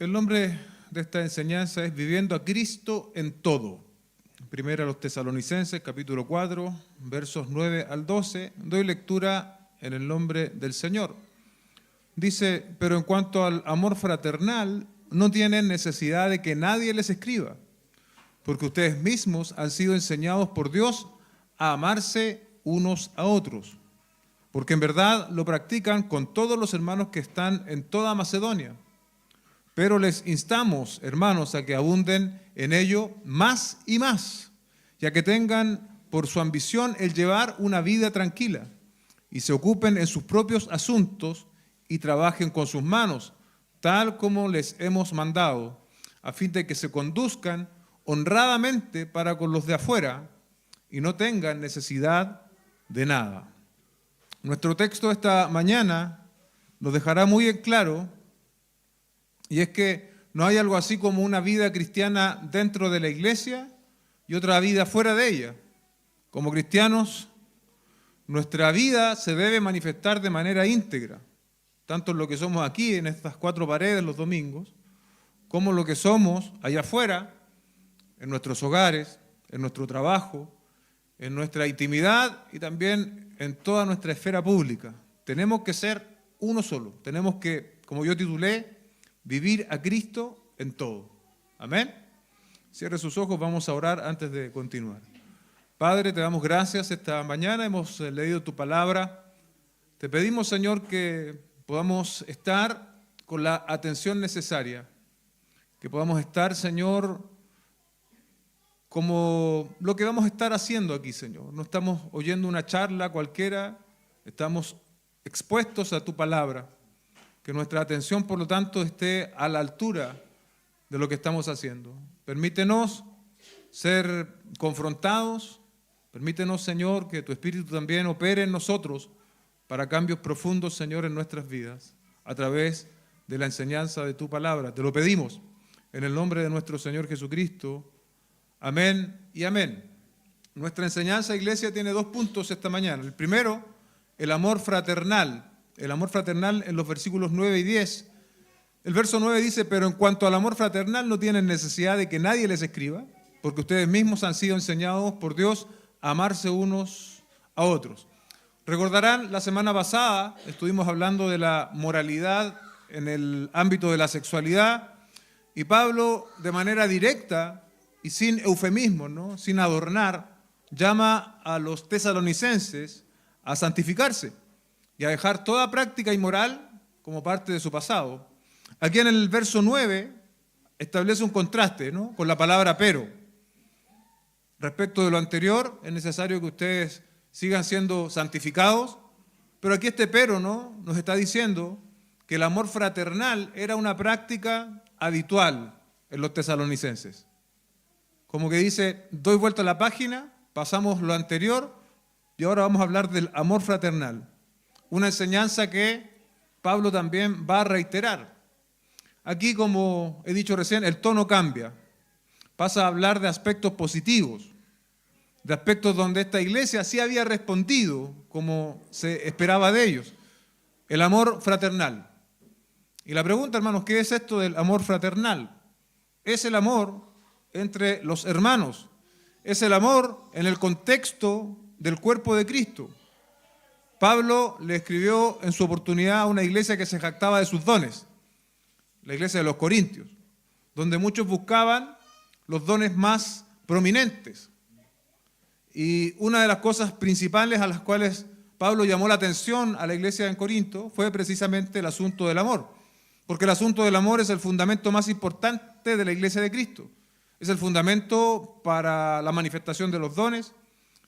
El nombre de esta enseñanza es Viviendo a Cristo en todo. Primera a los Tesalonicenses, capítulo 4, versos 9 al 12. Doy lectura en el nombre del Señor. Dice, pero en cuanto al amor fraternal, no tienen necesidad de que nadie les escriba, porque ustedes mismos han sido enseñados por Dios a amarse unos a otros, porque en verdad lo practican con todos los hermanos que están en toda Macedonia. Pero les instamos, hermanos, a que abunden en ello más y más, ya que tengan por su ambición el llevar una vida tranquila y se ocupen en sus propios asuntos y trabajen con sus manos, tal como les hemos mandado, a fin de que se conduzcan honradamente para con los de afuera y no tengan necesidad de nada. Nuestro texto esta mañana nos dejará muy en claro, y es que no hay algo así como una vida cristiana dentro de la iglesia y otra vida fuera de ella. Como cristianos, nuestra vida se debe manifestar de manera íntegra, tanto en lo que somos aquí, en estas cuatro paredes los domingos, como lo que somos allá afuera, en nuestros hogares, en nuestro trabajo, en nuestra intimidad y también en toda nuestra esfera pública. Tenemos que ser uno solo, tenemos que, como yo titulé, vivir a Cristo en todo. Amén. Cierre sus ojos, vamos a orar antes de continuar. Padre, te damos gracias esta mañana, hemos leído tu palabra. Te pedimos, Señor, que podamos estar con la atención necesaria, que podamos estar, Señor, como lo que vamos a estar haciendo aquí, Señor. No estamos oyendo una charla cualquiera, estamos expuestos a tu palabra. Que nuestra atención, por lo tanto, esté a la altura de lo que estamos haciendo. Permítenos ser confrontados, permítenos, Señor, que tu Espíritu también opere en nosotros para cambios profundos, Señor, en nuestras vidas, a través de la enseñanza de tu palabra. Te lo pedimos en el nombre de nuestro Señor Jesucristo. Amén y amén. Nuestra enseñanza, iglesia, tiene dos puntos esta mañana. El primero, el amor fraternal. El amor fraternal en los versículos 9 y 10. El verso 9 dice, pero en cuanto al amor fraternal no tienen necesidad de que nadie les escriba, porque ustedes mismos han sido enseñados por Dios a amarse unos a otros. Recordarán, la semana pasada estuvimos hablando de la moralidad en el ámbito de la sexualidad y Pablo, de manera directa y sin eufemismos, ¿no?, sin adornar, llama a los tesalonicenses a santificarse y a dejar toda práctica inmoral como parte de su pasado. Aquí en el verso 9 establece un contraste, ¿no?, con la palabra pero. Respecto de lo anterior, es necesario que ustedes sigan siendo santificados, pero aquí este pero, ¿no?, nos está diciendo que el amor fraternal era una práctica habitual en los tesalonicenses. Como que dice, doy vuelta a la página, pasamos lo anterior y ahora vamos a hablar del amor fraternal. Una enseñanza que Pablo también va a reiterar. Aquí, como he dicho recién, el tono cambia. Pasa a hablar de aspectos positivos, de aspectos donde esta iglesia sí había respondido como se esperaba de ellos. El amor fraternal. Y la pregunta, hermanos, ¿qué es esto del amor fraternal? Es el amor entre los hermanos. Es el amor en el contexto del cuerpo de Cristo. Pablo le escribió en su oportunidad a una iglesia que se jactaba de sus dones, la iglesia de los Corintios, donde muchos buscaban los dones más prominentes. Y una de las cosas principales a las cuales Pablo llamó la atención a la iglesia en Corinto fue precisamente el asunto del amor, porque el asunto del amor es el fundamento más importante de la iglesia de Cristo. Es el fundamento para la manifestación de los dones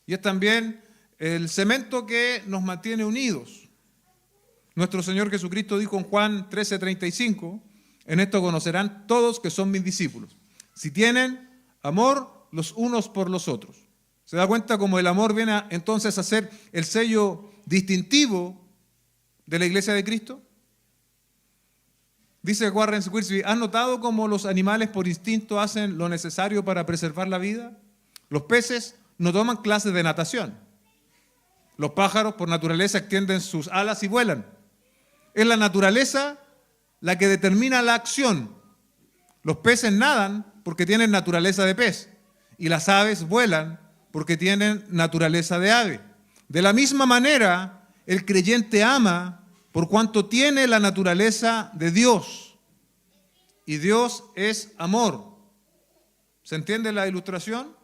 y es también el cemento que nos mantiene unidos. Nuestro Señor Jesucristo dijo en Juan 13:35, en esto conocerán todos que son mis discípulos, si tienen amor los unos por los otros. ¿Se da cuenta cómo el amor viene entonces a ser el sello distintivo de la iglesia de Cristo? Dice Warren Wiersbe, ¿has notado cómo los animales por instinto hacen lo necesario para preservar la vida? Los peces no toman clases de natación. Los pájaros por naturaleza extienden sus alas y vuelan. Es la naturaleza la que determina la acción Los peces nadan porque tienen naturaleza de pez y las aves vuelan porque tienen naturaleza de ave. De la misma manera, el creyente ama por cuanto tiene la naturaleza de Dios. Y Dios es amor. ¿Se entiende la ilustración?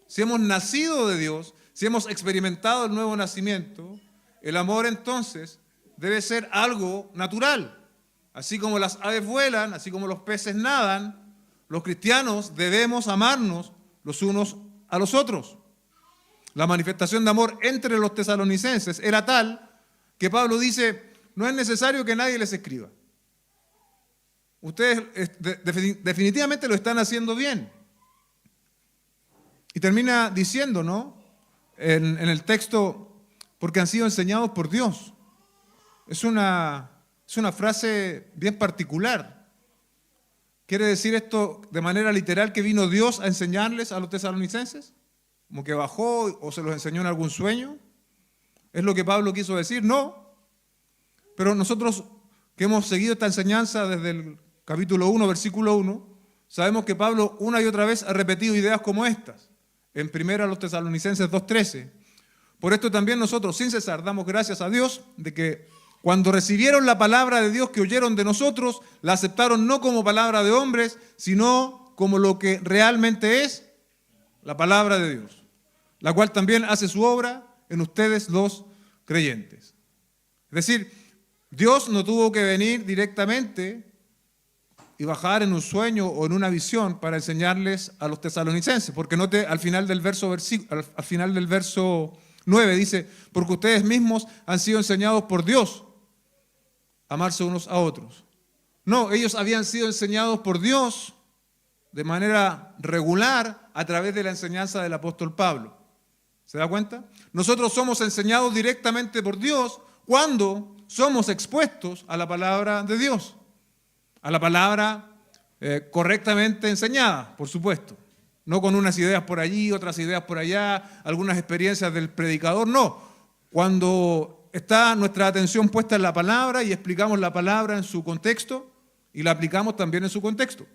Si hemos nacido de Dios, si hemos experimentado el nuevo nacimiento, el amor entonces debe ser algo natural. Así como las aves vuelan, así como los peces nadan, los cristianos debemos amarnos los unos a los otros. La manifestación de amor entre los tesalonicenses era tal que Pablo dice, no es necesario que nadie les escriba. Ustedes definitivamente lo están haciendo bien. Y termina diciendo, ¿no? En el texto, porque han sido enseñados por Dios. Es una frase bien particular. ¿Quiere decir esto de manera literal que vino Dios a enseñarles a los tesalonicenses? ¿Como que bajó o se los enseñó en algún sueño? ¿Es lo que Pablo quiso decir? No. Pero nosotros que hemos seguido esta enseñanza desde el capítulo 1, versículo 1, sabemos que Pablo una y otra vez ha repetido ideas como estas. En 1 Tesalonicenses 2:13. Por esto también nosotros, sin cesar, damos gracias a Dios de que cuando recibieron la palabra de Dios que oyeron de nosotros, la aceptaron no como palabra de hombres, sino como lo que realmente es la palabra de Dios, la cual también hace su obra en ustedes los creyentes. Es decir, Dios no tuvo que venir directamente y bajar en un sueño o en una visión para enseñarles a los tesalonicenses, porque note al final del verso 9 dice, porque ustedes mismos han sido enseñados por Dios a amarse unos a otros. No, ellos habían sido enseñados por Dios de manera regular a través de la enseñanza del apóstol Pablo. ¿Se da cuenta? Nosotros somos enseñados directamente por Dios cuando somos expuestos a la palabra de Dios, a la palabra correctamente enseñada, por supuesto. No con unas ideas por allí, otras ideas por allá, algunas experiencias del predicador, no. Cuando está nuestra atención puesta en la palabra y explicamos la palabra en su contexto y la aplicamos también en su contexto.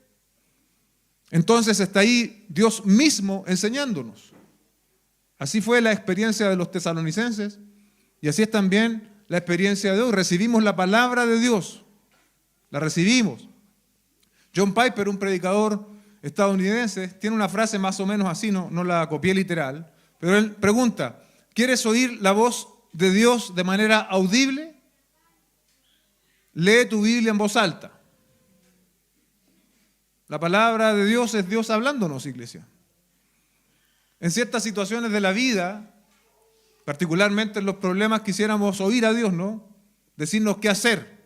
Entonces está ahí Dios mismo enseñándonos. Así fue la experiencia de los tesalonicenses y así es también la experiencia de hoy. Recibimos la palabra de Dios, la recibimos. John Piper, un predicador estadounidense, tiene una frase más o menos así, no la copié literal, pero él pregunta, ¿quieres oír la voz de Dios de manera audible? Lee tu Biblia en voz alta. La palabra de Dios es Dios hablándonos, iglesia. En ciertas situaciones de la vida, particularmente en los problemas, quisiéramos oír a Dios, ¿no? Decirnos qué hacer.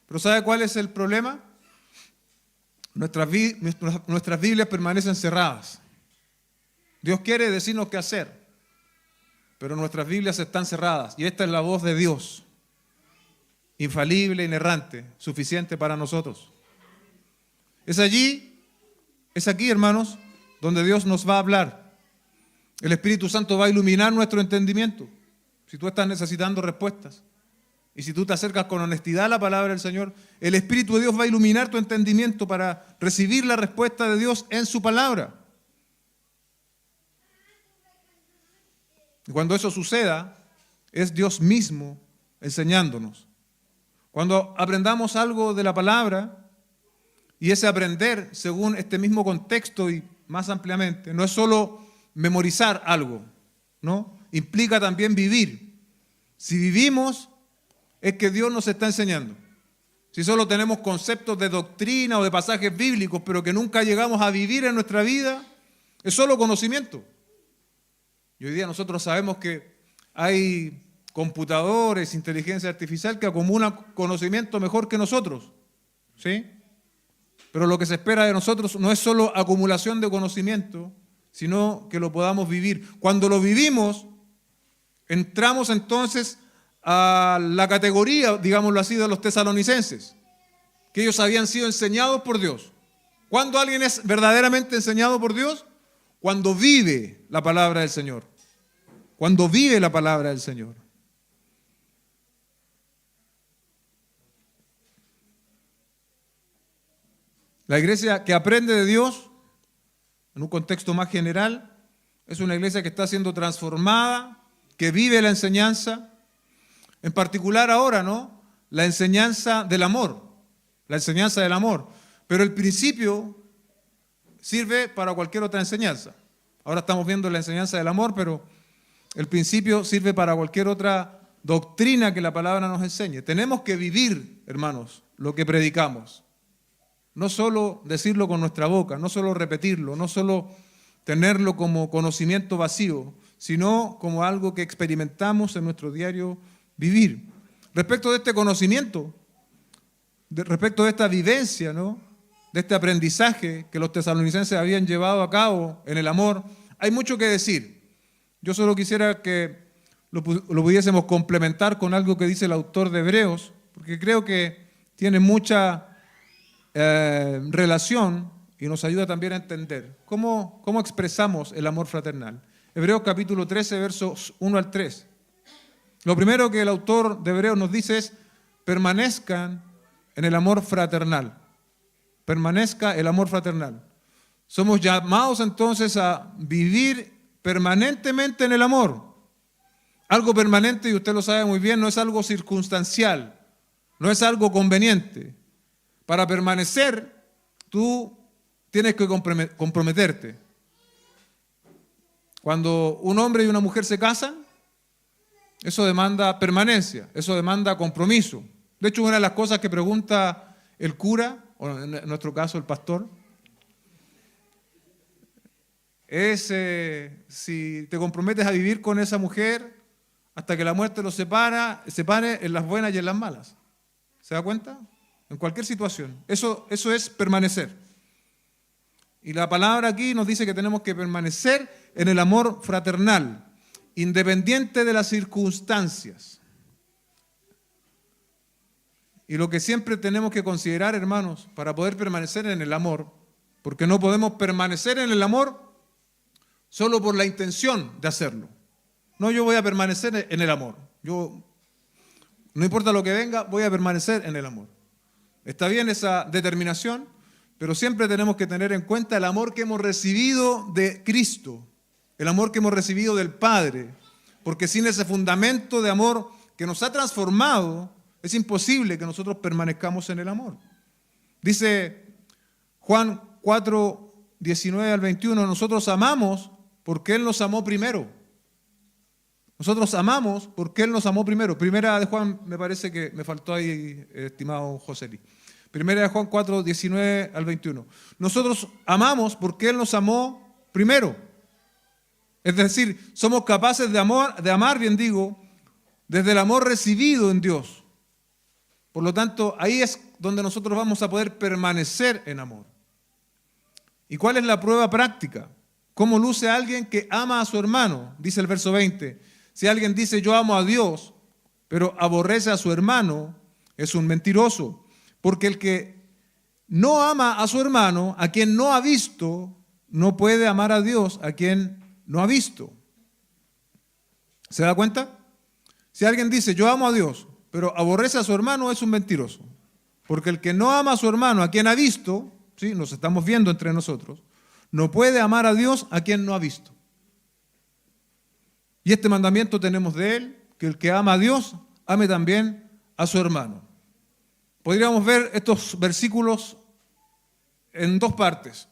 Pero ¿sabe cuál es el problema? Nuestras Biblias permanecen cerradas. Dios quiere decirnos qué hacer, pero nuestras Biblias están cerradas. Y esta es la voz de Dios, infalible, inerrante, suficiente para nosotros. Es aquí, hermanos, donde Dios nos va a hablar. El Espíritu Santo va a iluminar nuestro entendimiento. Si tú estás necesitando respuestas y si tú te acercas con honestidad a la palabra del Señor, el Espíritu de Dios va a iluminar tu entendimiento para recibir la respuesta de Dios en su palabra. Y cuando eso suceda, es Dios mismo enseñándonos. Cuando aprendamos algo de la palabra, y ese aprender según este mismo contexto y más ampliamente, no es solo memorizar algo, ¿no? Implica también vivir. Si vivimos, es que Dios nos está enseñando. Si solo tenemos conceptos de doctrina o de pasajes bíblicos, pero que nunca llegamos a vivir en nuestra vida, es solo conocimiento. Y hoy día nosotros sabemos que hay computadores, inteligencia artificial que acumulan conocimiento mejor que nosotros, ¿sí? Pero lo que se espera de nosotros no es solo acumulación de conocimiento, sino que lo podamos vivir. Cuando lo vivimos, entramos entonces a la categoría, digámoslo así, de los tesalonicenses, que ellos habían sido enseñados por Dios. ¿Cuándo alguien es verdaderamente enseñado por Dios? Cuando vive la palabra del Señor. Cuando vive la palabra del Señor. La iglesia que aprende de Dios, en un contexto más general, es una iglesia que está siendo transformada, que vive la enseñanza, en particular ahora, ¿no? La enseñanza del amor, la enseñanza del amor. Pero el principio sirve para cualquier otra enseñanza. Ahora estamos viendo la enseñanza del amor, pero el principio sirve para cualquier otra doctrina que la palabra nos enseñe. Tenemos que vivir, hermanos, lo que predicamos. No solo decirlo con nuestra boca, no solo repetirlo, no solo tenerlo como conocimiento vacío, sino como algo que experimentamos en nuestro diario vivir. Respecto de este conocimiento, respecto de esta vivencia, ¿no?, de este aprendizaje que los tesalonicenses habían llevado a cabo en el amor, hay mucho que decir. Yo solo quisiera que lo pudiésemos complementar con algo que dice el autor de Hebreos, porque creo que tiene mucha relación y nos ayuda también a entender cómo expresamos el amor fraternal. Hebreos capítulo 13, versos 1 al 3. Lo primero que el autor de Hebreos nos dice es: permanezcan en el amor fraternal. Permanezca el amor fraternal. Somos llamados entonces a vivir permanentemente en el amor. Algo permanente, y usted lo sabe muy bien, no es algo circunstancial, no es algo conveniente. Para permanecer, tú tienes que comprometerte. Cuando un hombre y una mujer se casan, eso demanda permanencia, eso demanda compromiso. De hecho, una de las cosas que pregunta el cura, o en nuestro caso el pastor, es si te comprometes a vivir con esa mujer hasta que la muerte los separe en las buenas y en las malas. ¿Se da cuenta? En cualquier situación. Eso es permanecer. Y la palabra aquí nos dice que tenemos que permanecer en el amor fraternal, independiente de las circunstancias. Y lo que siempre tenemos que considerar, hermanos, para poder permanecer en el amor, porque no podemos permanecer en el amor solo por la intención de hacerlo. No, yo voy a permanecer en el amor. No importa lo que venga, voy a permanecer en el amor. Está bien esa determinación, pero siempre tenemos que tener en cuenta el amor que hemos recibido de Cristo, el amor que hemos recibido del Padre, porque sin ese fundamento de amor que nos ha transformado, es imposible que nosotros permanezcamos en el amor. Dice Juan 4, 19 al 21, nosotros amamos porque Él nos amó primero. Nosotros amamos porque Él nos amó primero. Primera de Juan, me parece que me faltó ahí, estimado José. Primera de Juan 4, 19 al 21. Nosotros amamos porque Él nos amó primero. Es decir, somos capaces de amar, bien digo, desde el amor recibido en Dios. Por lo tanto, ahí es donde nosotros vamos a poder permanecer en amor. ¿Y cuál es la prueba práctica? ¿Cómo luce alguien que ama a su hermano? Dice el verso 20. Si alguien dice yo amo a Dios, pero aborrece a su hermano, es un mentiroso. Porque el que no ama a su hermano, a quien no ha visto, no puede amar a Dios, a quien no ha visto. ¿Se da cuenta? Si alguien dice yo amo a Dios, pero aborrece a su hermano, es un mentiroso. Porque el que no ama a su hermano, a quien ha visto, ¿sí?, nos estamos viendo entre nosotros, no puede amar a Dios a quien no ha visto. Y este mandamiento tenemos de Él, que el que ama a Dios, ame también a su hermano. Podríamos ver estos versículos en dos partes.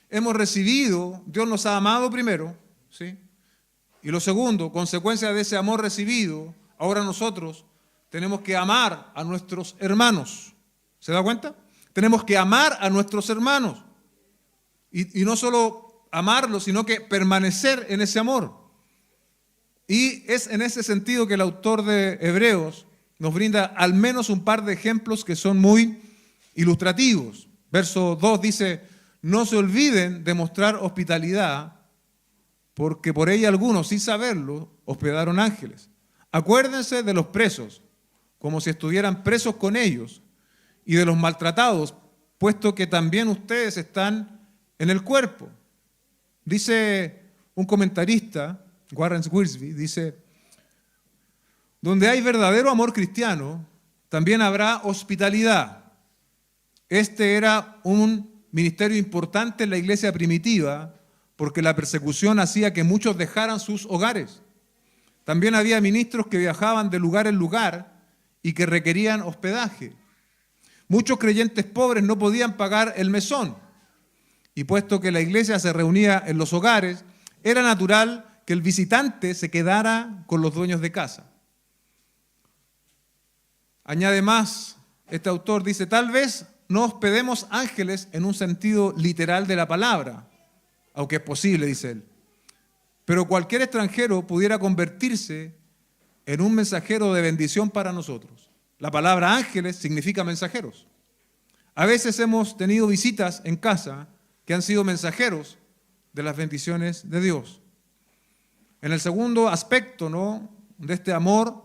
Hemos recibido, Dios nos ha amado primero, ¿sí? Y lo segundo, consecuencia de ese amor recibido, ahora nosotros tenemos que amar a nuestros hermanos. ¿Se da cuenta? Tenemos que amar a nuestros hermanos. Y no solo amarlos, sino que permanecer en ese amor. Y es en ese sentido que el autor de Hebreos nos brinda al menos un par de ejemplos que son muy ilustrativos. Verso 2 dice, no se olviden de mostrar hospitalidad, porque por ella algunos, sin saberlo, hospedaron ángeles. Acuérdense de los presos, como si estuvieran presos con ellos, y de los maltratados, puesto que también ustedes están en el cuerpo. Dice un comentarista, Warren Wiersbe, dice, donde hay verdadero amor cristiano, también habrá hospitalidad. Este era un ministerio importante en la iglesia primitiva, porque la persecución hacía que muchos dejaran sus hogares. También había ministros que viajaban de lugar en lugar y que requerían hospedaje. Muchos creyentes pobres no podían pagar el mesón, y puesto que la iglesia se reunía en los hogares, era natural que el visitante se quedara con los dueños de casa. Añade más, este autor dice, tal vez no hospedemos ángeles en un sentido literal de la palabra, aunque es posible, dice él, pero cualquier extranjero pudiera convertirse en un mensajero de bendición para nosotros. La palabra ángeles significa mensajeros. A veces hemos tenido visitas en casa que han sido mensajeros de las bendiciones de Dios. En el segundo aspecto, ¿no?, de este amor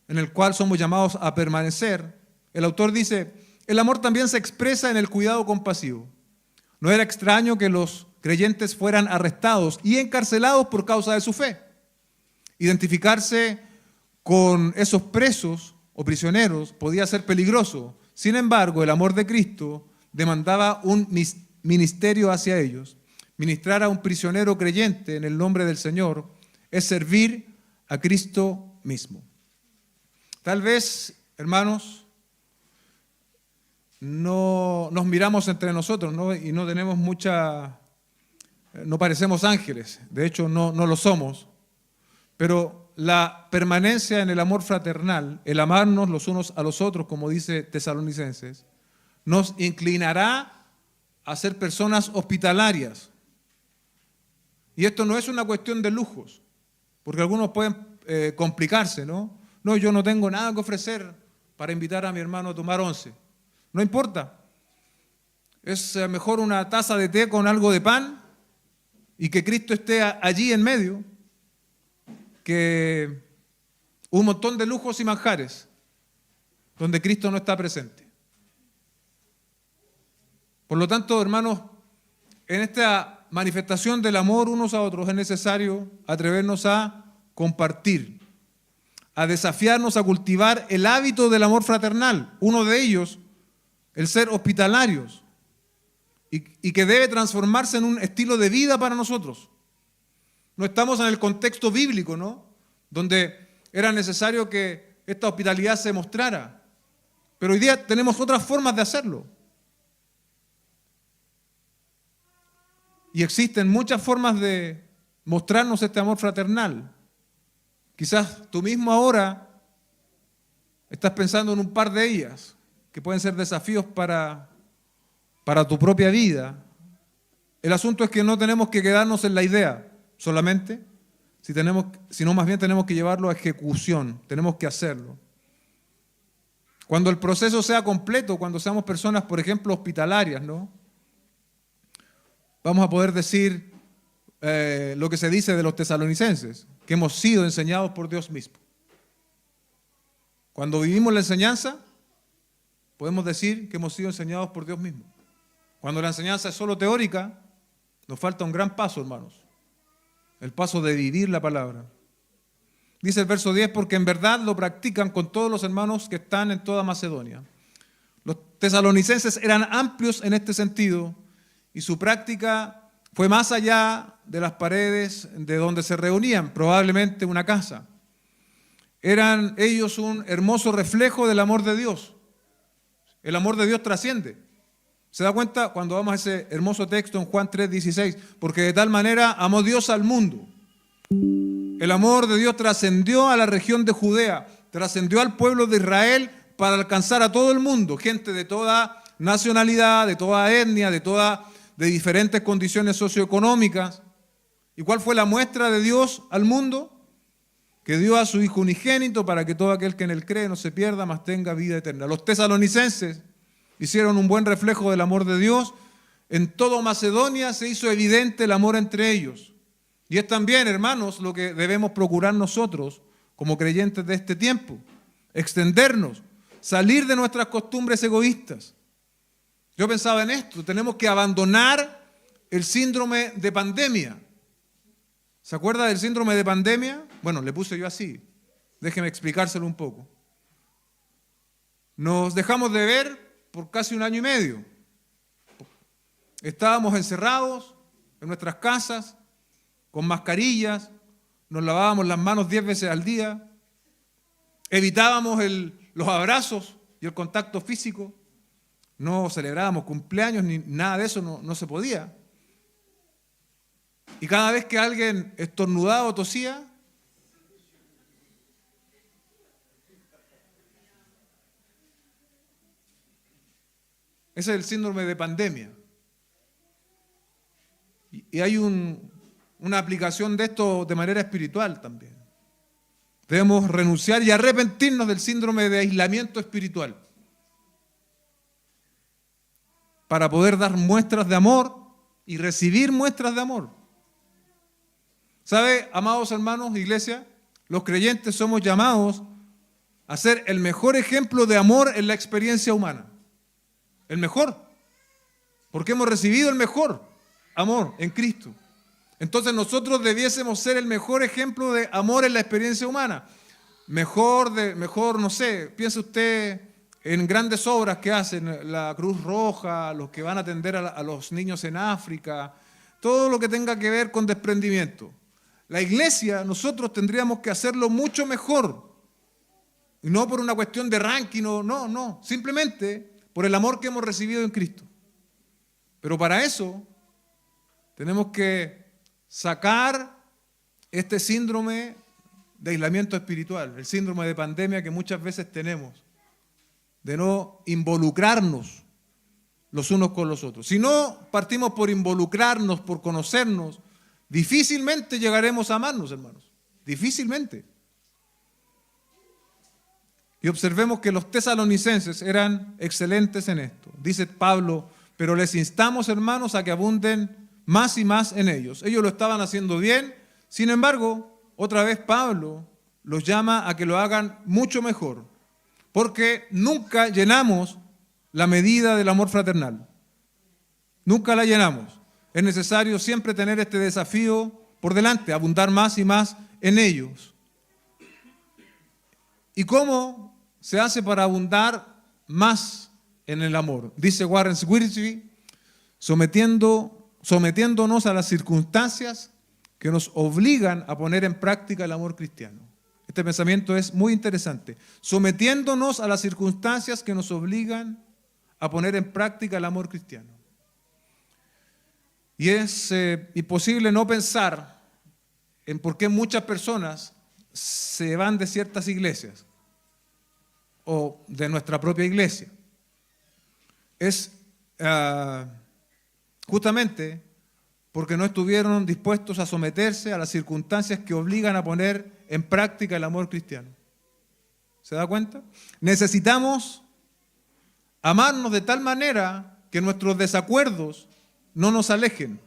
en el cual somos llamados a permanecer, el autor dice, el amor también se expresa en el cuidado compasivo. No era extraño que los creyentes fueran arrestados y encarcelados por causa de su fe. Identificarse con esos presos o prisioneros podía ser peligroso. Sin embargo, el amor de Cristo demandaba un ministerio hacia ellos. Ministrar a un prisionero creyente en el nombre del Señor es servir a Cristo mismo. Tal vez, hermanos, no nos miramos entre nosotros, ¿no?, y no tenemos no parecemos ángeles, de hecho no lo somos, pero la permanencia en el amor fraternal, el amarnos los unos a los otros, como dice Tesalonicenses, nos inclinará a ser personas hospitalarias. Y esto no es una cuestión de lujos, porque algunos pueden complicarse, ¿no? No, yo no tengo nada que ofrecer para invitar a mi hermano a tomar once. No importa. Es mejor una taza de té con algo de pan y que Cristo esté allí en medio, que un montón de lujos y manjares donde Cristo no está presente. Por lo tanto, hermanos, en esta manifestación del amor unos a otros es necesario atrevernos a compartir, a desafiarnos a cultivar el hábito del amor fraternal. Uno de ellos, el ser hospitalarios, y que debe transformarse en un estilo de vida para nosotros. No estamos en el contexto bíblico, ¿no?, donde era necesario que esta hospitalidad se mostrara, pero hoy día tenemos otras formas de hacerlo. Y existen muchas formas de mostrarnos este amor fraternal. Quizás tú mismo ahora estás pensando en un par de ellas, que pueden ser desafíos para tu propia vida. El asunto es que no tenemos que quedarnos en la idea solamente, sino más bien tenemos que llevarlo a ejecución, tenemos que hacerlo. Cuando el proceso sea completo, cuando seamos personas, por ejemplo, hospitalarias, ¿no?, vamos a poder decir lo que se dice de los tesalonicenses, que hemos sido enseñados por Dios mismo. Cuando vivimos la enseñanza, podemos decir que hemos sido enseñados por Dios mismo. Cuando la enseñanza es solo teórica, nos falta un gran paso, hermanos. El paso de vivir la palabra. Dice el verso 10, porque en verdad lo practican con todos los hermanos que están en toda Macedonia. Los tesalonicenses eran amplios en este sentido y su práctica fue más allá de las paredes de donde se reunían, probablemente una casa. Eran ellos un hermoso reflejo del amor de Dios. El amor de Dios trasciende. ¿Se da cuenta cuando vamos a ese hermoso texto en Juan 3:16? Porque de tal manera amó Dios al mundo. El amor de Dios trascendió a la región de Judea, trascendió al pueblo de Israel para alcanzar a todo el mundo, gente de toda nacionalidad, de toda etnia, de diferentes condiciones socioeconómicas. ¿Y cuál fue la muestra de Dios al mundo? Que dio a su Hijo unigénito para que todo aquel que en él cree no se pierda, mas tenga vida eterna. Los tesalonicenses hicieron un buen reflejo del amor de Dios. En toda Macedonia se hizo evidente el amor entre ellos. Y es también, hermanos, lo que debemos procurar nosotros como creyentes de este tiempo. Extendernos, salir de nuestras costumbres egoístas. Yo pensaba en esto, tenemos que abandonar el síndrome de pandemia. ¿Se acuerda del síndrome de pandemia? Bueno, le puse yo así. Déjeme explicárselo un poco. Nos dejamos de ver por casi un año y medio. estábamos encerrados en nuestras casas, con mascarillas, nos lavábamos las manos 10 veces al día, evitábamos los abrazos y el contacto físico, no celebrábamos cumpleaños ni nada de eso, no se podía. Y cada vez que alguien estornudaba o tosía, ese es el síndrome de pandemia. Y hay una aplicación de esto de manera espiritual también. Debemos renunciar y arrepentirnos del síndrome de aislamiento espiritual para poder dar muestras de amor y recibir muestras de amor. ¿Sabe, amados hermanos, iglesia? Los creyentes somos llamados a ser el mejor ejemplo de amor en la experiencia humana. El mejor. Porque hemos recibido el mejor amor en Cristo. Entonces nosotros debiésemos ser el mejor ejemplo de amor en la experiencia humana. Mejor, no sé, piense usted en grandes obras que hacen la Cruz Roja, los que van a atender a los niños en África, todo lo que tenga que ver con desprendimiento. La iglesia, nosotros tendríamos que hacerlo mucho mejor. Y no por una cuestión de ranking, no, simplemente por el amor que hemos recibido en Cristo. Pero para eso tenemos que sacar este síndrome de aislamiento espiritual, el síndrome de pandemia que muchas veces tenemos, de no involucrarnos los unos con los otros. Si no partimos por involucrarnos, por conocernos, difícilmente llegaremos a amarnos, hermanos. Difícilmente. Y observemos que los tesalonicenses eran excelentes en esto. Dice Pablo, pero les instamos, hermanos, a que abunden más y más en ellos. Ellos lo estaban haciendo bien, sin embargo, otra vez Pablo los llama a que lo hagan mucho mejor, porque nunca llenamos la medida del amor fraternal. Nunca la llenamos. Es necesario siempre tener este desafío por delante, abundar más y más en ellos. ¿Y cómo se hace para abundar más en el amor? Dice Warren Wiersbe, sometiéndonos a las circunstancias que nos obligan a poner en práctica el amor cristiano. Este pensamiento es muy interesante. Sometiéndonos a las circunstancias que nos obligan a poner en práctica el amor cristiano. Y es imposible no pensar en por qué muchas personas se van de ciertas iglesias o de nuestra propia iglesia. Es justamente porque no estuvieron dispuestos a someterse a las circunstancias que obligan a poner en práctica el amor cristiano. ¿Se da cuenta? Necesitamos amarnos de tal manera que nuestros desacuerdos no nos alejen,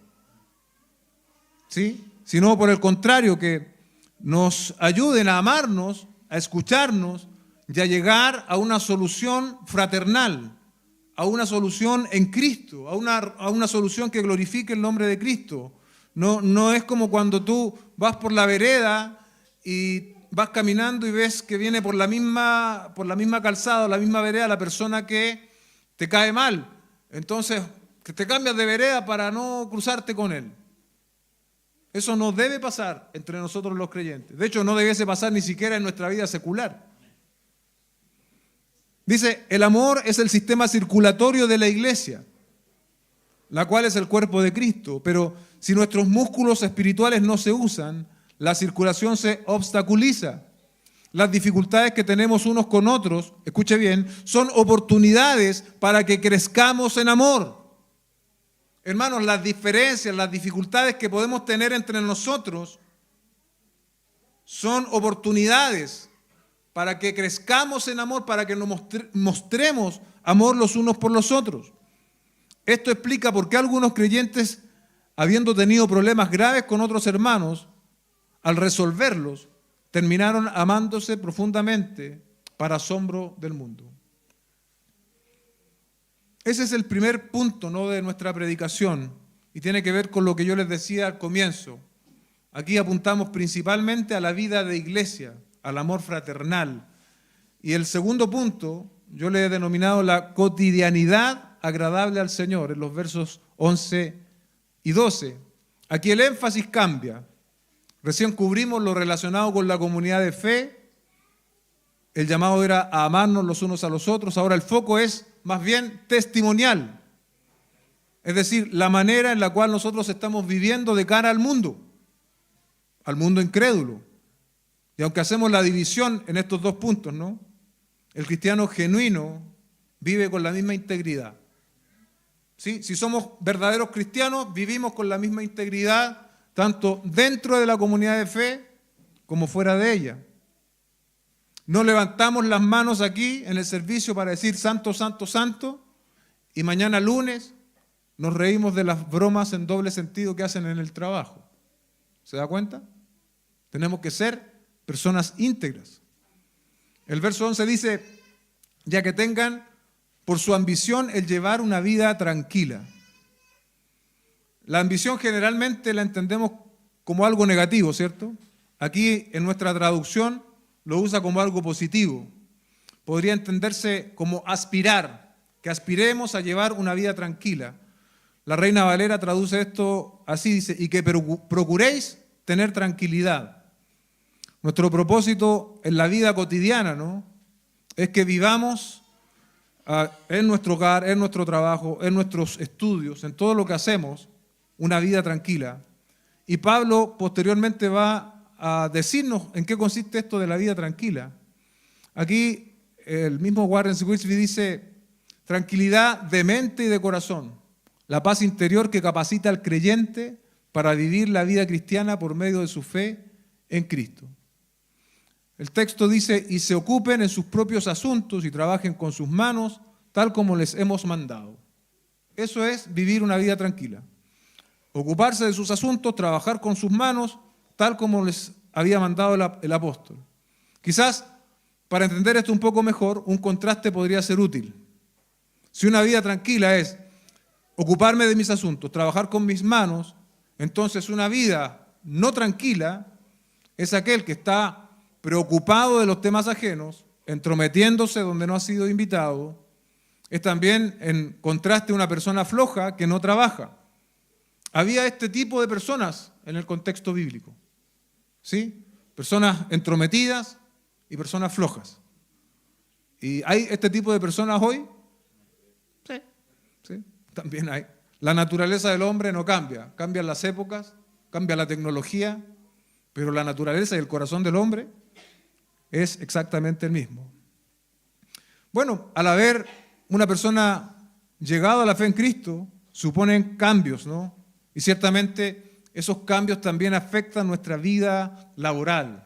¿sí? Sino por el contrario, que nos ayuden a amarnos, a escucharnos y a llegar a una solución fraternal, a una solución en Cristo, a una solución que glorifique el nombre de Cristo. No es como cuando tú vas por la vereda y vas caminando y ves que viene por la misma calzada, la misma vereda, la persona que te cae mal. Entonces, que te cambias de vereda para no cruzarte con él. Eso no debe pasar entre nosotros los creyentes. De hecho, no debiese pasar ni siquiera en nuestra vida secular. Dice, el amor es el sistema circulatorio de la iglesia, la cual es el cuerpo de Cristo. Pero si nuestros músculos espirituales no se usan, la circulación se obstaculiza. Las dificultades que tenemos unos con otros, escuche bien, son oportunidades para que crezcamos en amor. Hermanos, las diferencias, las dificultades que podemos tener entre nosotros son oportunidades para que crezcamos en amor, para que nos mostremos amor los unos por los otros. Esto explica por qué algunos creyentes, habiendo tenido problemas graves con otros hermanos, al resolverlos, terminaron amándose profundamente para asombro del mundo. Ese es el primer punto, ¿no?, de nuestra predicación y tiene que ver con lo que yo les decía al comienzo. Aquí apuntamos principalmente a la vida de iglesia, al amor fraternal. Y el segundo punto, yo le he denominado la cotidianidad agradable al Señor, en los versos 11 y 12. Aquí el énfasis cambia. Recién cubrimos lo relacionado con la comunidad de fe. El llamado era a amarnos los unos a los otros. Ahora el foco es más bien testimonial. Es decir, la manera en la cual nosotros estamos viviendo de cara al mundo incrédulo. Y aunque hacemos la división en estos dos puntos, ¿no? El cristiano genuino vive con la misma integridad. ¿Sí? Si somos verdaderos cristianos, vivimos con la misma integridad, tanto dentro de la comunidad de fe como fuera de ella. No levantamos las manos aquí en el servicio para decir santo, santo, santo, y mañana lunes nos reímos de las bromas en doble sentido que hacen en el trabajo. ¿Se da cuenta? Tenemos que ser personas íntegras. El verso 11 dice, ya que tengan por su ambición el llevar una vida tranquila. La ambición generalmente la entendemos como algo negativo, ¿cierto? Aquí en nuestra traducción lo usa como algo positivo. Podría entenderse como aspirar, que aspiremos a llevar una vida tranquila. La Reina Valera traduce esto así, dice, y que procuréis tener tranquilidad. Nuestro propósito en la vida cotidiana, ¿no?, es que vivamos en nuestro hogar, en nuestro trabajo, en nuestros estudios, en todo lo que hacemos, una vida tranquila. Y Pablo posteriormente va a decirnos en qué consiste esto de la vida tranquila. Aquí el mismo Warren Wiersbe dice, tranquilidad de mente y de corazón, la paz interior que capacita al creyente para vivir la vida cristiana por medio de su fe en Cristo. El texto dice, y se ocupen en sus propios asuntos y trabajen con sus manos, tal como les hemos mandado. Eso es vivir una vida tranquila. Ocuparse de sus asuntos, trabajar con sus manos, tal como les había mandado el apóstol. Quizás, para entender esto un poco mejor, un contraste podría ser útil. Si una vida tranquila es ocuparme de mis asuntos, trabajar con mis manos, entonces una vida no tranquila es aquel que está preocupado de los temas ajenos, entrometiéndose donde no ha sido invitado. Es también en contraste una persona floja que no trabaja. Había este tipo de personas en el contexto bíblico, ¿sí? Personas entrometidas y personas flojas. ¿Y hay este tipo de personas hoy? Sí, sí, también hay. La naturaleza del hombre no cambia, cambian las épocas, cambia la tecnología, pero la naturaleza y el corazón del hombre es exactamente el mismo. Bueno, al haber una persona llegada a la fe en Cristo, suponen cambios, ¿no? Y ciertamente esos cambios también afectan nuestra vida laboral,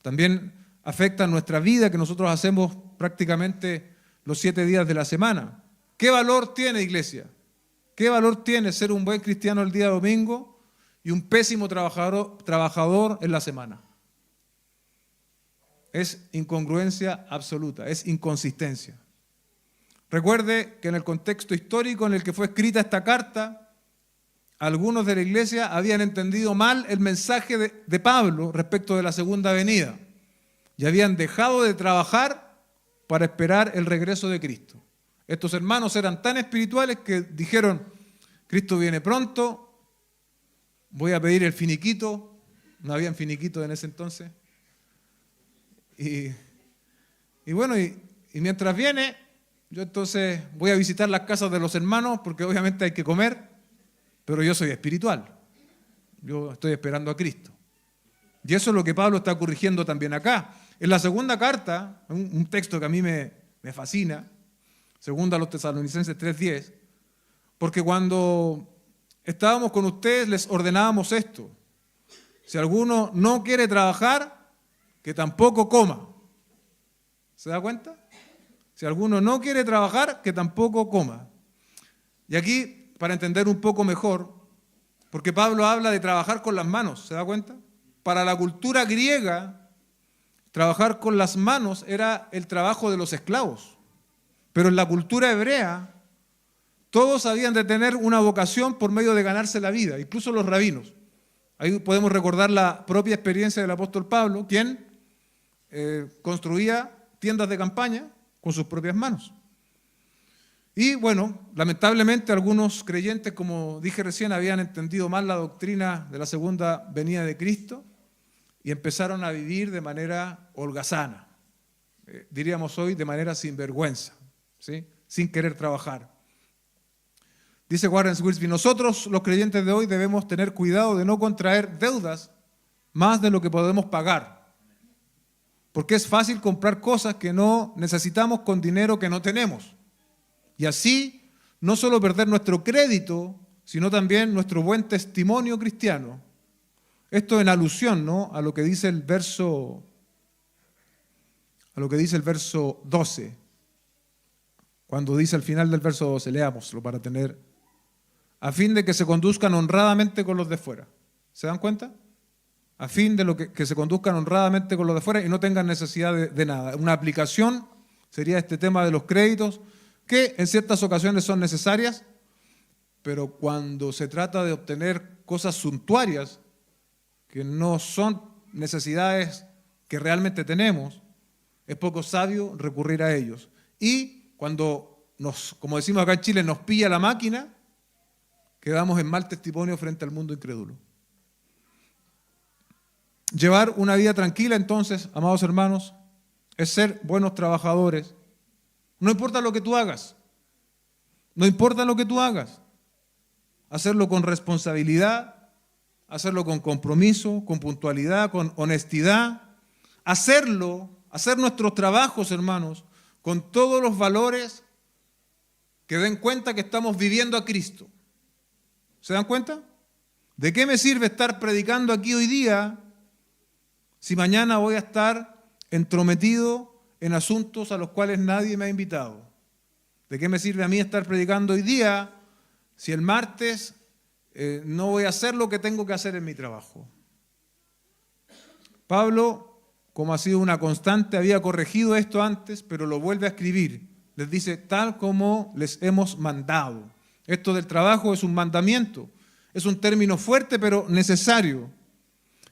también afectan nuestra vida que nosotros hacemos prácticamente los 7 días de la semana. ¿Qué valor tiene, iglesia? ¿Qué valor tiene ser un buen cristiano el día domingo y un pésimo trabajador en la semana? Es incongruencia absoluta, es inconsistencia. Recuerde que en el contexto histórico en el que fue escrita esta carta, algunos de la iglesia habían entendido mal el mensaje de Pablo respecto de la segunda venida y habían dejado de trabajar para esperar el regreso de Cristo. Estos hermanos eran tan espirituales que dijeron, Cristo viene pronto, voy a pedir el finiquito, no habían finiquito en ese entonces. Y bueno, mientras viene, yo entonces voy a visitar las casas de los hermanos porque obviamente hay que comer, pero yo soy espiritual. Yo estoy esperando a Cristo. Y eso es lo que Pablo está corrigiendo también acá. En la segunda carta, un texto que a mí me fascina, segunda a los Tesalonicenses 3:10, porque cuando estábamos con ustedes les ordenábamos esto. Si alguno no quiere trabajar, que tampoco coma. ¿Se da cuenta? Si alguno no quiere trabajar, que tampoco coma. Y aquí, para entender un poco mejor, porque Pablo habla de trabajar con las manos, ¿se da cuenta? Para la cultura griega, trabajar con las manos era el trabajo de los esclavos. Pero en la cultura hebrea, todos habían de tener una vocación por medio de ganarse la vida, incluso los rabinos. Ahí podemos recordar la propia experiencia del apóstol Pablo, quien construía tiendas de campaña con sus propias manos. Y bueno, lamentablemente algunos creyentes, como dije recién, habían entendido mal la doctrina de la segunda venida de Cristo y empezaron a vivir de manera holgazana, diríamos hoy de manera sinvergüenza, ¿sí? Sin querer trabajar. Dice Warren Wiersbe, nosotros los creyentes de hoy debemos tener cuidado de no contraer deudas más de lo que podemos pagar, porque es fácil comprar cosas que no necesitamos con dinero que no tenemos. Y así, no solo perder nuestro crédito, sino también nuestro buen testimonio cristiano. Esto en alusión, ¿no?, a lo que dice el verso 12. Cuando dice al final del verso 12, leámoslo para tener, a fin de que se conduzcan honradamente con los de fuera. ¿Se dan cuenta? A fin de que se conduzcan honradamente con los de fuera y no tengan necesidad de nada. Una aplicación sería este tema de los créditos, que en ciertas ocasiones son necesarias, pero cuando se trata de obtener cosas suntuarias, que no son necesidades que realmente tenemos, es poco sabio recurrir a ellos. Y cuando como decimos acá en Chile, nos pilla la máquina, quedamos en mal testimonio frente al mundo incrédulo. Llevar una vida tranquila, entonces, amados hermanos, es ser buenos trabajadores. No importa lo que tú hagas, no importa lo que tú hagas, hacerlo con responsabilidad, hacerlo con compromiso, con puntualidad, con honestidad, hacer nuestros trabajos, hermanos, con todos los valores que den cuenta que estamos viviendo a Cristo. ¿Se dan cuenta? ¿De qué me sirve estar predicando aquí hoy día si mañana voy a estar entrometido en asuntos a los cuales nadie me ha invitado? ¿De qué me sirve a mí estar predicando hoy día si el martes no voy a hacer lo que tengo que hacer en mi trabajo? Pablo, como ha sido una constante, había corregido esto antes, pero lo vuelve a escribir. Les dice, tal como les hemos mandado. Esto del trabajo es un mandamiento, es un término fuerte pero necesario.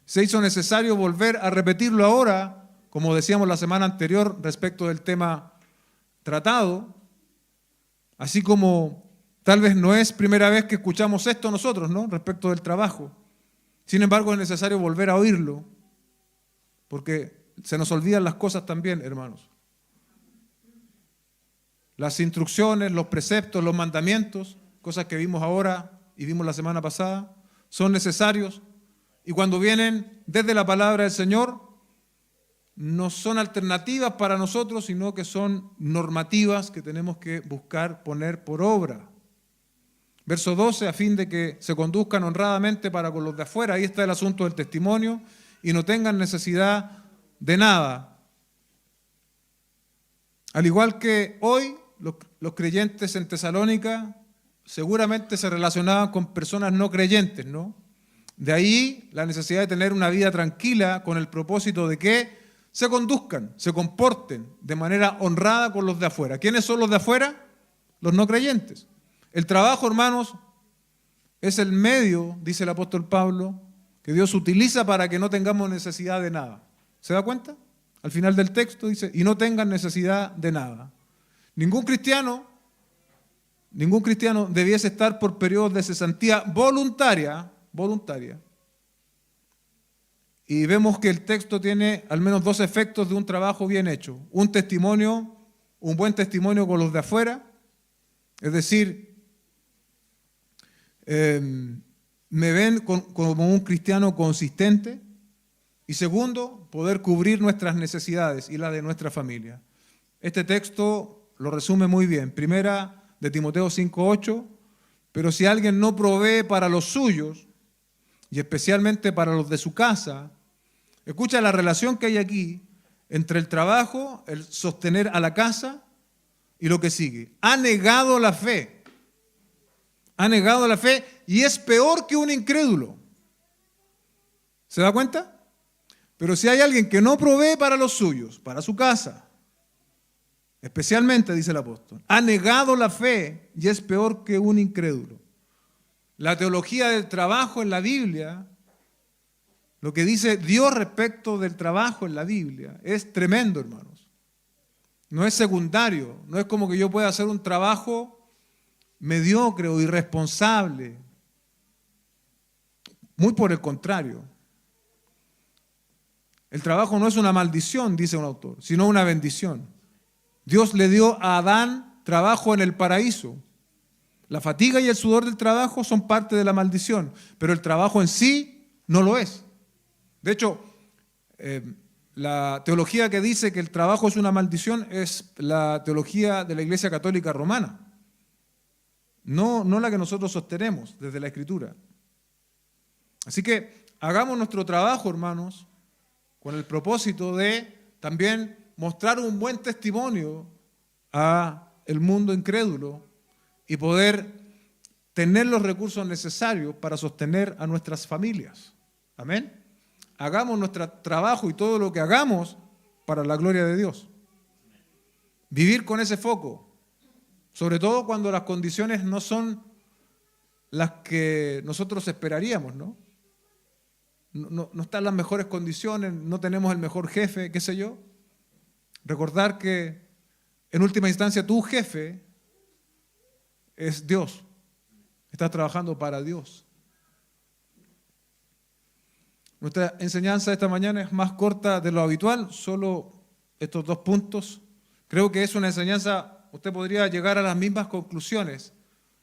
Se hizo necesario volver a repetirlo ahora, como decíamos la semana anterior respecto del tema tratado, así como tal vez no es primera vez que escuchamos esto nosotros, ¿no?, respecto del trabajo. Sin embargo, es necesario volver a oírlo, porque se nos olvidan las cosas también, hermanos. Las instrucciones, los preceptos, los mandamientos, cosas que vimos ahora y vimos la semana pasada, son necesarios y cuando vienen desde la palabra del Señor, no son alternativas para nosotros, sino que son normativas que tenemos que buscar poner por obra. Verso 12, a fin de que se conduzcan honradamente para con los de afuera. Ahí está el asunto del testimonio y no tengan necesidad de nada. Al igual que hoy, los creyentes en Tesalónica seguramente se relacionaban con personas no creyentes, ¿no? De ahí la necesidad de tener una vida tranquila con el propósito de que se conduzcan, se comporten de manera honrada con los de afuera. ¿Quiénes son los de afuera? Los no creyentes. El trabajo, hermanos, es el medio, dice el apóstol Pablo, que Dios utiliza para que no tengamos necesidad de nada. ¿Se da cuenta? Al final del texto dice, y no tengan necesidad de nada. Ningún cristiano debiese estar por periodos de cesantía voluntaria. Y vemos que el texto tiene al menos dos efectos de un trabajo bien hecho. Un buen testimonio con los de afuera, es decir, me ven como un cristiano consistente. Y segundo, poder cubrir nuestras necesidades y las de nuestra familia. Este texto lo resume muy bien. Primera de Timoteo 5:8, pero si alguien no provee para los suyos, y especialmente para los de su casa, escucha la relación que hay aquí entre el trabajo, el sostener a la casa y lo que sigue. Ha negado la fe. Ha negado la fe y es peor que un incrédulo. ¿Se da cuenta? Pero si hay alguien que no provee para los suyos, para su casa, especialmente, dice el apóstol, ha negado la fe y es peor que un incrédulo. La teología del trabajo en la Biblia, lo que dice Dios respecto del trabajo en la Biblia, es tremendo, hermanos. No es secundario, no es como que yo pueda hacer un trabajo mediocre o irresponsable. Muy por el contrario. El trabajo no es una maldición, dice un autor, sino una bendición. Dios le dio a Adán trabajo en el paraíso. La fatiga y el sudor del trabajo son parte de la maldición, pero el trabajo en sí no lo es. De hecho, la teología que dice que el trabajo es una maldición es la teología de la Iglesia Católica Romana, no la que nosotros sostenemos desde la Escritura. Así que hagamos nuestro trabajo, hermanos, con el propósito de también mostrar un buen testimonio a el mundo incrédulo y poder tener los recursos necesarios para sostener a nuestras familias. Amén. Hagamos nuestro trabajo y todo lo que hagamos para la gloria de Dios. Vivir con ese foco, sobre todo cuando las condiciones no son las que nosotros esperaríamos, ¿no? No están las mejores condiciones, no tenemos el mejor jefe, qué sé yo. Recordar que en última instancia tu jefe es Dios. Estás trabajando para Dios. Nuestra enseñanza esta mañana es más corta de lo habitual, solo estos 2 puntos. Creo que es una enseñanza, usted podría llegar a las mismas conclusiones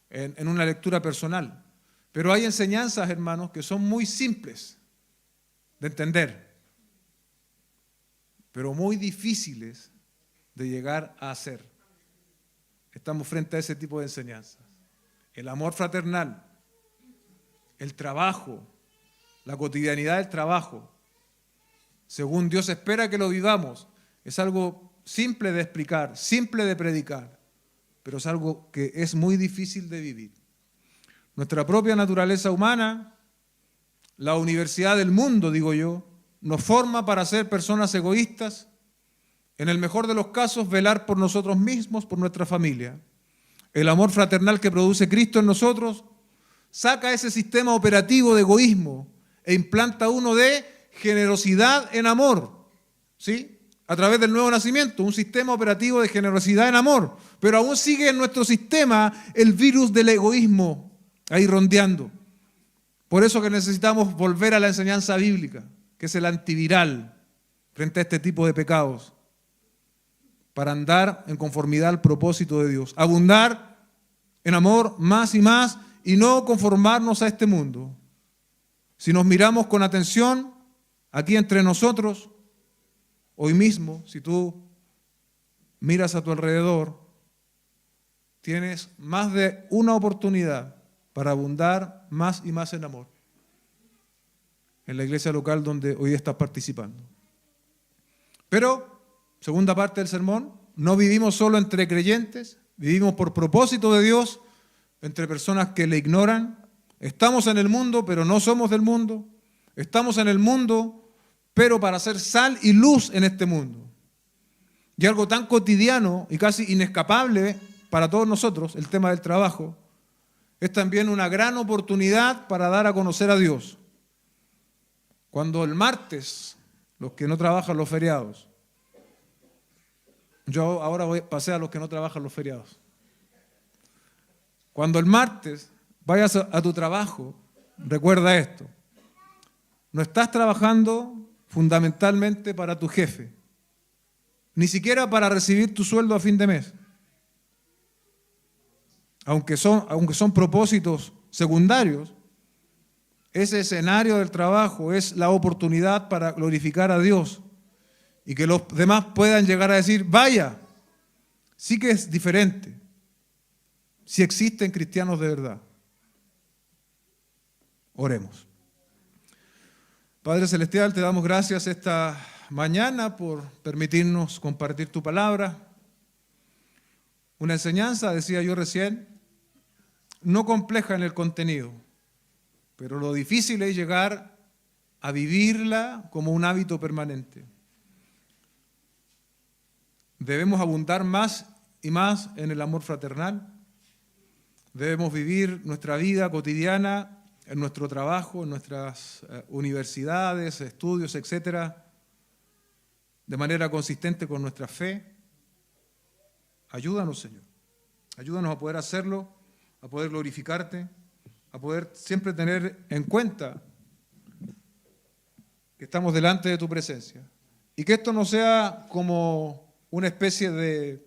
en una lectura personal. Pero hay enseñanzas, hermanos, que son muy simples de entender, pero muy difíciles de llegar a hacer. Estamos frente a ese tipo de enseñanzas. El amor fraternal, el trabajo, la cotidianidad del trabajo, según Dios espera que lo vivamos, es algo simple de explicar, simple de predicar, pero es algo que es muy difícil de vivir. Nuestra propia naturaleza humana, la universidad del mundo, digo yo, nos forma para ser personas egoístas, en el mejor de los casos, velar por nosotros mismos, por nuestra familia. El amor fraternal que produce Cristo en nosotros saca ese sistema operativo de egoísmo e implanta uno de generosidad en amor, ¿sí? A través del nuevo nacimiento, un sistema operativo de generosidad en amor. Pero aún sigue en nuestro sistema el virus del egoísmo ahí rondeando. Por eso que necesitamos volver a la enseñanza bíblica, que es el antiviral frente a este tipo de pecados, para andar en conformidad al propósito de Dios. Abundar en amor más y no conformarnos a este mundo. Si nos miramos con atención, aquí entre nosotros, hoy mismo, si tú miras a tu alrededor, tienes más de una oportunidad para abundar más y más en amor en la iglesia local donde hoy estás participando. Pero, segunda parte del sermón, no vivimos solo entre creyentes, vivimos por propósito de Dios entre personas que le ignoran. Estamos en el mundo, pero no somos del mundo. Estamos en el mundo, pero para ser sal y luz en este mundo. Y algo tan cotidiano y casi inescapable para todos nosotros, el tema del trabajo, es también una gran oportunidad para dar a conocer a Dios. Cuando el martes, los que no trabajan los feriados, yo ahora pasé a los que no trabajan los feriados. Cuando el martes vayas a tu trabajo, recuerda esto. No estás trabajando fundamentalmente para tu jefe, ni siquiera para recibir tu sueldo a fin de mes. Aunque son propósitos secundarios, ese escenario del trabajo es la oportunidad para glorificar a Dios y que los demás puedan llegar a decir, vaya, sí que es diferente, si existen cristianos de verdad. Oremos. Padre Celestial, te damos gracias esta mañana por permitirnos compartir tu palabra. Una enseñanza, decía yo recién, no compleja en el contenido, pero lo difícil es llegar a vivirla como un hábito permanente. Debemos abundar más y más en el amor fraternal. Debemos vivir nuestra vida cotidiana en nuestro trabajo, en nuestras universidades, estudios, etcétera, de manera consistente con nuestra fe. Ayúdanos, Señor. Ayúdanos a poder hacerlo a poder glorificarte, a poder siempre tener en cuenta que estamos delante de tu presencia. Y que esto no sea como una especie de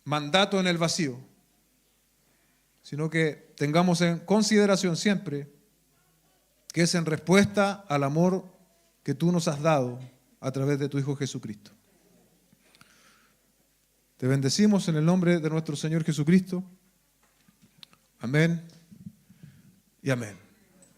mandato en el vacío, sino que tengamos en consideración siempre que es en respuesta al amor que tú nos has dado a través de tu Hijo Jesucristo. Te bendecimos en el nombre de nuestro Señor Jesucristo. Amén y amén.